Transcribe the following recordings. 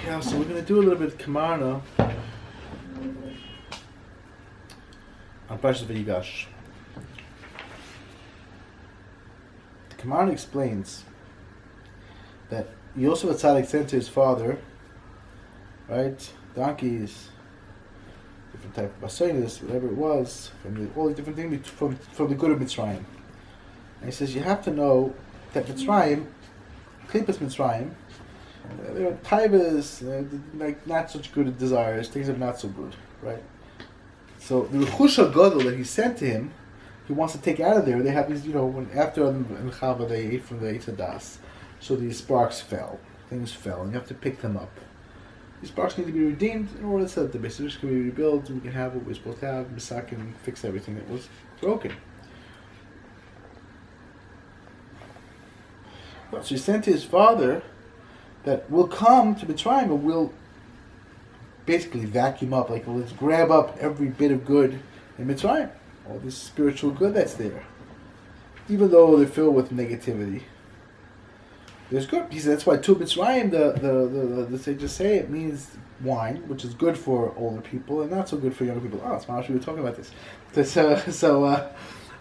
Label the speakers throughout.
Speaker 1: Yeah, so we're going to do a little bit of Komarna on Parshas Vayigash. The Komarna explains that Yosef Tzadok sent to his father, right, donkeys, different type of basonis, whatever it was, all the different things from the good of Mitzrayim. And he says, you have to know that Mitzrayim, Klipas Mitzrayim, there are taivas, like not such good desires, things are not so good, right? So the Rechush HaGadol that he sent to him, he wants to take out of there. They have these, when after in Chava they ate from the avodas, so these sparks fell, things fell, and you have to pick them up. These sparks need to be redeemed in order so that the Beis can be rebuilt, and we can have what we're supposed to have. Misak can fix everything that was broken. So he sent to his father that will come to Mitzrayim and will basically vacuum up, like let's grab up every bit of good in Mitzrayim, all this spiritual good that's there. Even though they're filled with negativity, there's good. He said that's why to Mitzrayim, the sages say it means wine, which is good for older people and not so good for younger people. Oh, it's Mamash, we were talking about this.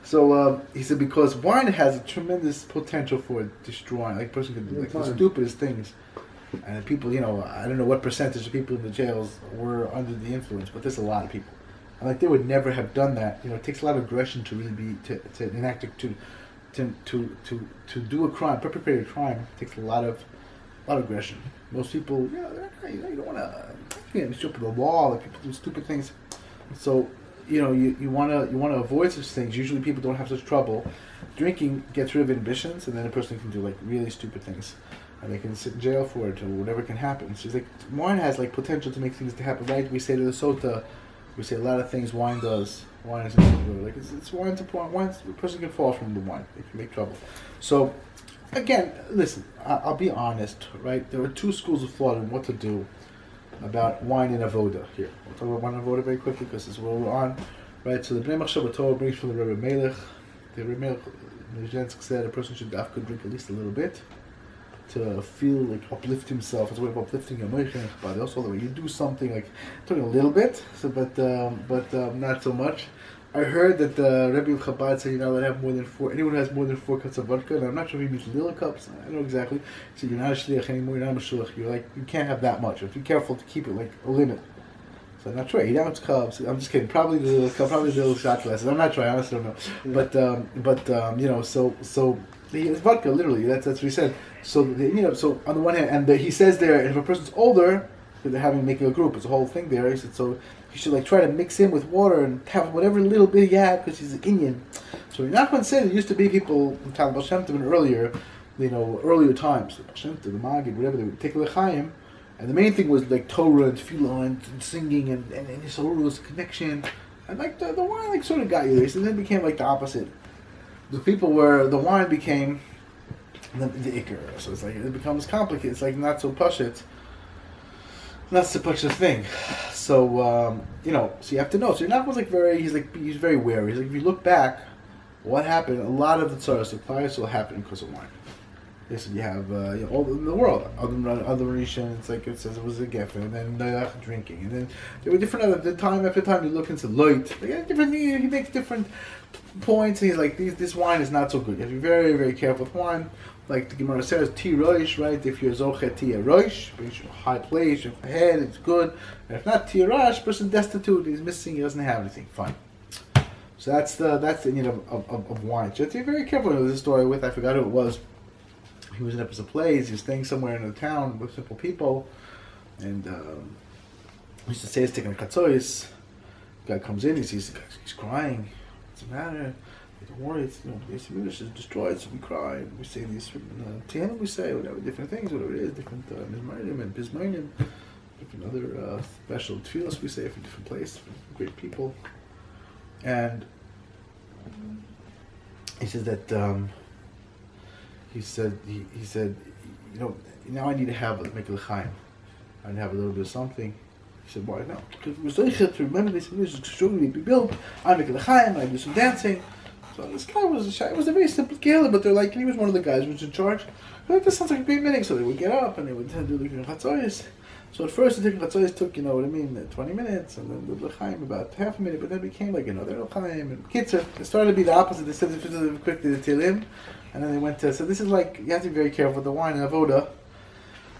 Speaker 1: So he said because wine has a tremendous potential for destroying. Like a person can do like the stupidest things. And people, I don't know what percentage of people in the jails were under the influence, but there's a lot of people. And like they would never have done that. It takes a lot of aggression to really be to enact it, to do a crime, perpetrate a crime. It takes a lot of aggression. Most people, you don't want to jump the wall. Like people do stupid things. So you want to avoid such things. Usually people don't have such trouble. Drinking gets rid of inhibitions, and then a person can do like really stupid things. And they can sit in jail for it, or whatever can happen. So it's like wine has like potential to make things to happen. Right? We say to the sota, we say a lot of things wine does. Wine is like it's wine to pour. Wine, a person can fall from the wine. It can make trouble. So again, listen. I'll be honest. Right? There are two schools of thought on what to do about wine and avodah. Here, we'll talk about wine and avodah very quickly because this is where we're on. Right? So the Bnei Machshav Torah brings from the Elimelech. The Elimelech said a person should drink at least a little bit, to feel like uplift himself. It's a way of uplifting your moichin, but also the way you do something like talking a little bit, so but not so much. I heard that the Rebbe of Chabad said you're not allowed to have more than 4. Anyone who has more than 4 cups of vodka, and I'm not sure if he means little cups. I don't know exactly. So you're not a shliach anymore. You're not a shliach. You can't have that much. Be careful to keep it like a limit. So I'm not sure. 8-ounce cups. I'm just kidding. Probably the little shot glasses. I'm not sure. I honestly don't know. But so. It's vodka, literally. That's what he said. So so on the one hand, and he says there, if a person's older, they're making a group. It's a whole thing there. He said so he should try to mix in with water and have whatever little bit he had because he's an Indian. So Nachman said it used to be people in Tal Hashem in earlier times, Hashem, the Magid, whatever, they would take l'chaim, and the main thing was like Torah and tefillah and singing and this whole was connection, and like the wine sort of got you there. So then it became like the opposite. The people where the wine became the ikar, so it's like it becomes complicated. It's like not so pashut, not so much a thing. So so you have to know. So Nachman was he's very wary. He's like, if you look back, what happened? A lot of the tzaras, the fires will happen because of wine. They said you have all in the world, other Rishon, it's like it says it was a geffen, and then drinking, and then there were different time after time you look into Loit, he makes different points, and he's like, this wine is not so good. You have to be very, very careful with wine. Like the Gemara says, Ti Roish, right? If you're Zochet Ti Roish, high place, your head, it's good. And if not Ti Rosh, person destitute, he's missing, he doesn't have anything. Fine. So that's the need of wine. So you have to be very careful. There's a story with, I forgot who it was. He was in a place. He was staying somewhere in a town with simple people, and he used to say he's taking a chatzos. The guy comes in. He sees the guy. He's crying. What's the matter? Don't worry. It's the English is destroyed. So we cry. We say these tikkun. We say whatever different things, whatever it is, different mizmarim and bismarim, different other special tefillos we say for different places, for great people, and he says that. He said, now I need to make a l'chaim. I need to have a little bit of something. He said, why not? Because we're so to remember this music is strongly be built. I make a l'chaim, I do some dancing. So this guy was a very simple killer, but they're like, he was one of the guys who was in charge. They're like, this sounds like a great meeting. So they would get up and they would do the chatzos. So at first the chatzos took, 20 minutes, and then the l'chaim about half a minute, but then it became like another l'chaim. And kitzer, it started to be the opposite. They said quickly the tilim, and then they went to, so this is like, you have to be very careful with the wine and avodah.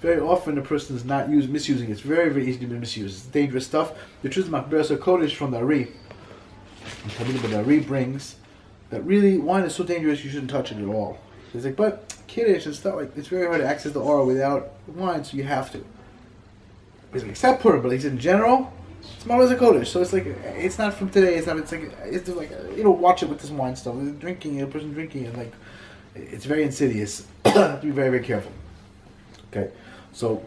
Speaker 1: Very often a person is not misusing it. It's very, very easy to be misused. It's dangerous stuff. The truth is, Machberes Kodesh from the Ari. The Ari brings that really wine is so dangerous you shouldn't touch it at all. He's like, but Kiddush and stuff, like, it's very hard to access the aura without wine, so you have to. He's like, except Purim, but he said in general, it's Machberes Kodesh. So it's like, it's not from today. It's like watch it with this wine stuff. Drinking, a person drinking, and like, it's very insidious. You have to be very, very careful. Okay, so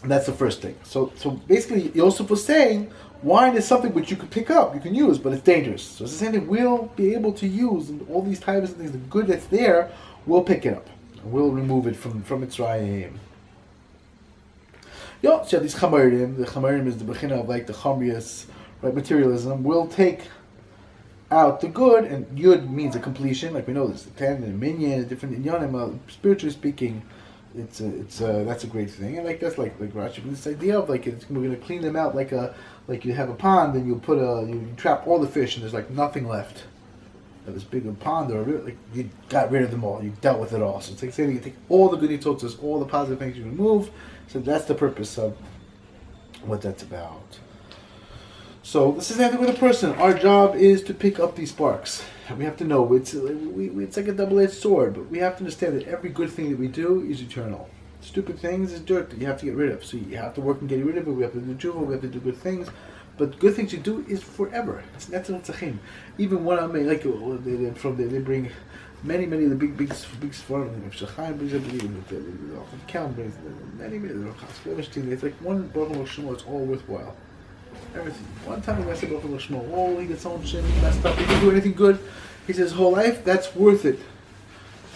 Speaker 1: that's the first thing. So basically, Yosef was saying, wine is something which you can pick up, you can use, but it's dangerous. So it's the same thing. We'll be able to use all these types of things. The good that's there, we'll pick it up. We'll remove it from Mitzrayim. So these Chamarim, the Chamarim is the Shechinah of like the Chamrius, right? Materialism. We'll take out the good, and Yud means a completion. Like we know, there's the 10 and Minyan, different Inyanim. Spiritually speaking, it's that's a great thing, and like that's like Rashi. This idea of like we're going to clean them out like you have a pond, and you trap all the fish, and there's like nothing left. This big pond or like you got rid of them all, you dealt with it all. So it's like saying you take all the good yitzotzus, all the positive things you remove. So that's the purpose of what that's about. So this is everything with a person. Our job is to pick up these sparks. We have to know it's like a double-edged sword, but we have to understand that every good thing that we do is eternal. Stupid things is dirt that you have to get rid of. So you have to work on getting rid of it. We have to do tshuva. We have to do good things. But good things you do is forever. It's not tzachim. Even when I mean, like they bring many of the big Sforim. Shechinah brings up Kelm brings many. It's like one Baruch Shemo. It's all worthwhile. Everything. One time he messed up Baruch Shemo. He gets own shit. He messed up. He didn't do anything good. He says his whole life. That's worth it.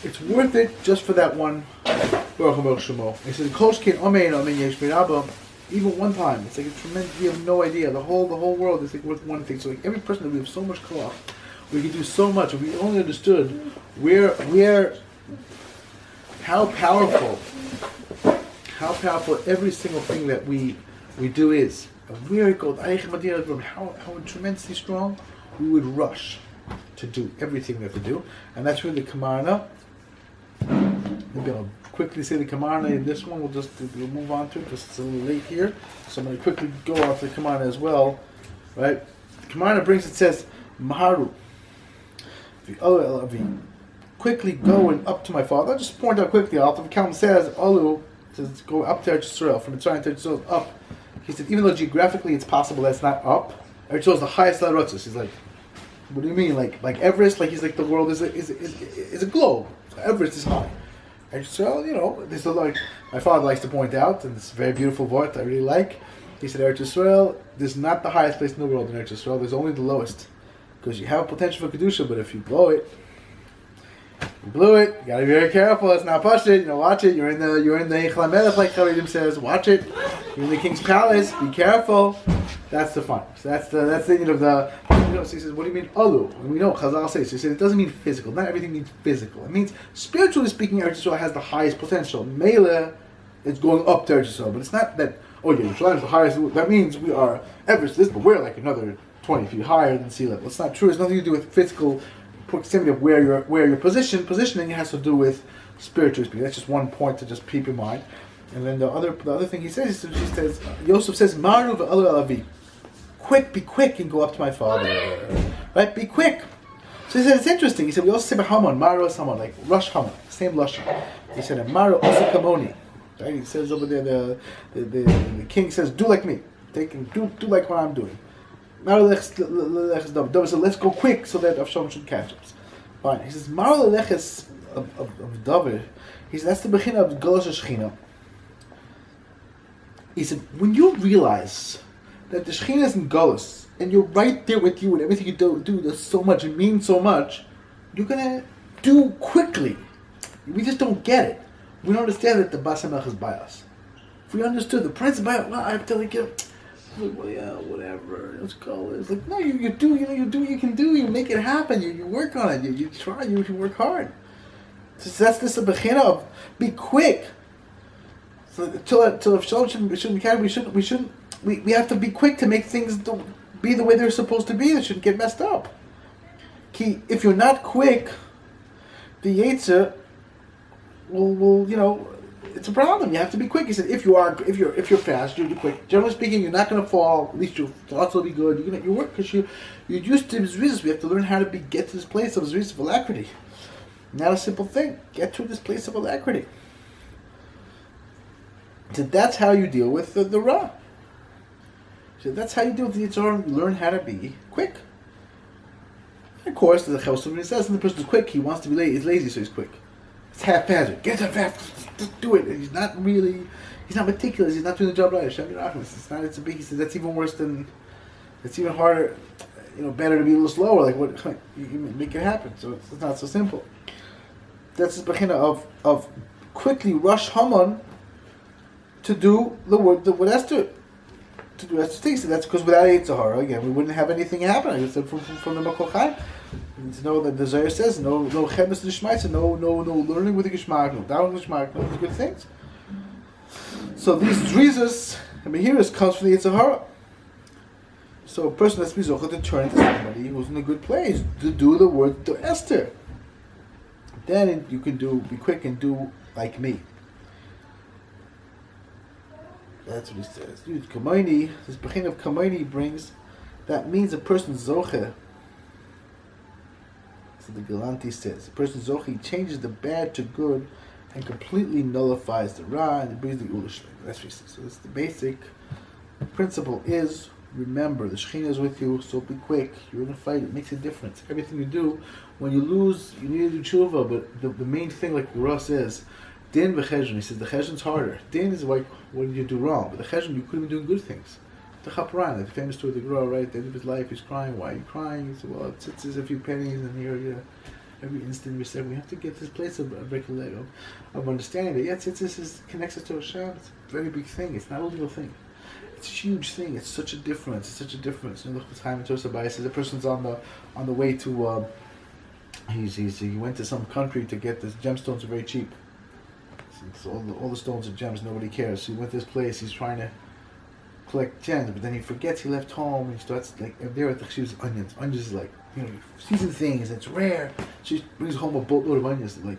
Speaker 1: It's worth it just for that one Baruch Shemo. He says Koshkin Amen Yesh Mirabah. Even one time, it's like a tremendous. We have no idea. The whole world is like worth one thing. So like every person that we have so much koach, we can do so much. If we only understood how powerful every single thing that we do is. Where it goes, how tremendously strong, we would rush to do everything we have to do, and that's really the Komarna. Maybe I'll quickly say the Komarna in this one. We'll move on to it because it's a little late here. So I'm going to quickly go off the Komarna as well. Right? The Komarna says, Maharu. Quickly going up to my father. I'll just point out quickly. Alter Kelm says, Alu says go up to Eretz Yisrael. From Mitzrayim to Eretz Yisrael, up. He said, even though geographically it's possible that's not up, Eretz Yisrael is the highest Larotzis. He's like, what do you mean? Like Everest? Like he's like the world is a globe. So Everest is high. So, this is like my father likes to point out, and it's a very beautiful word I really like. He said, Eretz Yisrael, this is not the highest place in the world in Eretz Yisrael, there's only the lowest. Because you have potential for Kedusha, but if you blow it, you gotta be very careful, it's not push it, watch it, you're in the Elimelech, like Elimelech says, watch it, you're in the king's palace, be careful. That's the fun. So that's the end of the. So he says, what do you mean alu? And we know Chazal says. So he says it doesn't mean physical. Not everything means physical. It means spiritually speaking, Eretz Yisrael has the highest potential. Mele, it's going up to Eretz Yisrael, but it's not that. Oh yeah, Yerushalayim is the highest. That means we are Everest this, but we're like another 20 feet higher than sea level. It's not true. It's nothing to do with physical proximity of where your positioning has to do with spiritually speaking. That's just one point to just keep in mind. And then the other thing he says, Yosef says, Maru v'alu alavi. Be quick and go up to my father. Right? Be quick. So he said, it's interesting. He said, we also say Haman, Maru is Haman, like Rush Haman, same Lashon. He said, Maru also Kamoni. Right? He says over there, the king says, do like me. Do like what I'm doing. Maru said, let's go quick so that Avshom should catch us. Fine. He says, Maru leches of David. He says, that's the beginning of Golos Shechinah. He said, when you realize that the Shechinah is in Golos, and you're right there with you, and everything you do does so much, it means so much, you're going to do quickly. We just don't get it. We don't understand that the Bas HaMelech is by us. If we understood the Prince is by us, well, I have to like, well, yeah, whatever, let's go. It's like, no, you do what you can do. You make it happen. You work on it. You try. You work hard. So that's this a bechina of be quick. So till if shalom shouldn't carry, we have to be quick to make things be the way they're supposed to be. They shouldn't get messed up. If you're not quick, the Yetzer will it's a problem. You have to be quick. He said, if you're fast, you're quick. Generally speaking, you're not going to fall. At least your thoughts will be good. You work because you're used to zrizos. We have to learn how to get to this place of zrizos of alacrity. Not a simple thing. Get to this place of alacrity. So that's how you deal with the Ra. So that's how you deal with the Yitzhar. Learn how to be quick. And of course, the Chovos Hatalmidim says, when the person is quick, he wants to be lazy. He's lazy, so he's quick. It's haphazard. Get up fast. Just do it. And he's not meticulous. He's not doing the job right. Hashem It's a big. He says that's even worse than. It's even harder. Better to be a little slower. Like what? You make it happen. So it's not so simple. That's the bechina of quickly rush Haman to do the word what Esther to do Esther's things. So that's because without Yitzhar, again, we wouldn't have anything happen. I just said from the Makol Chaim. To know that the Zohar says no chemes l'shmaitza, no learning with the Geshmak, no down with the Geshmak, no good things. So these drizos, Mehiras comes from the Yitzhar. So a person has to be zochah to turn into somebody who's in a good place to do the word to Esther. Then you can be quick and do like me. That's what he says. Komarna, this bechin of Komarna brings, that means a person's zochah. So the Galanti says, a person's zochah changes the bad to good and completely nullifies the ra and it brings the ulish. That's what he says. So that's the basic principle is, remember, the Shechinah is with you, so be quick. You're in a fight, it makes a difference. Everything you do, when you lose, you need to do tshuva, but the main thing, like Russ says, din v'cheshon, he says the cheshon's harder. Din is like, what did you do wrong? But the cheshon, you could have been doing good things. The chaparan, like the famous story of the Rebbe, right? At the end of his life, he's crying. Why are you crying? He said, well, it's a few pennies, and here, every instant we said, we have to get to this place of understanding that, yes, this connects us to Hashem. It's a very big thing. It's not a little thing. It's a huge thing. It's such a difference. It's such a difference. The time in Tosabaya says a person's on the way to. He went to some country to get this. Gemstones are very cheap. So all the stones are gems. Nobody cares. So he went to this place. He's trying to collect gems, but then he forgets he left home. And he starts there at the chiv's onions. Onions is like seasoned things. It's rare. She brings home a boatload of onions. Like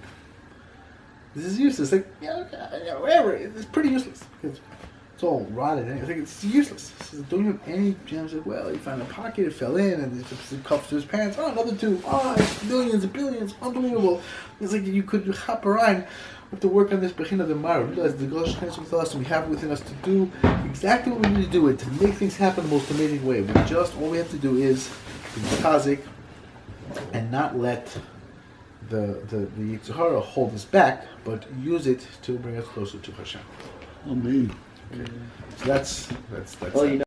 Speaker 1: this is useless. Whatever. It's pretty useless because it's all rotted. I think it's useless. He says, don't you have any gems? Like, well, he found a pocket, it fell in, and it cuffs to his pants. Oh, another two. Oh, it's millions and billions. Unbelievable. It's like you could hop around. We have to work on this Bechina the Mara. Realize the Gosh with us, and we have it within us to do exactly what we need to do, to make things happen the most amazing way. All we have to do is be kazik and not let the Yitzhara hold us back, but use it to bring us closer to Hashem.
Speaker 2: Amen.
Speaker 1: Okay. So that's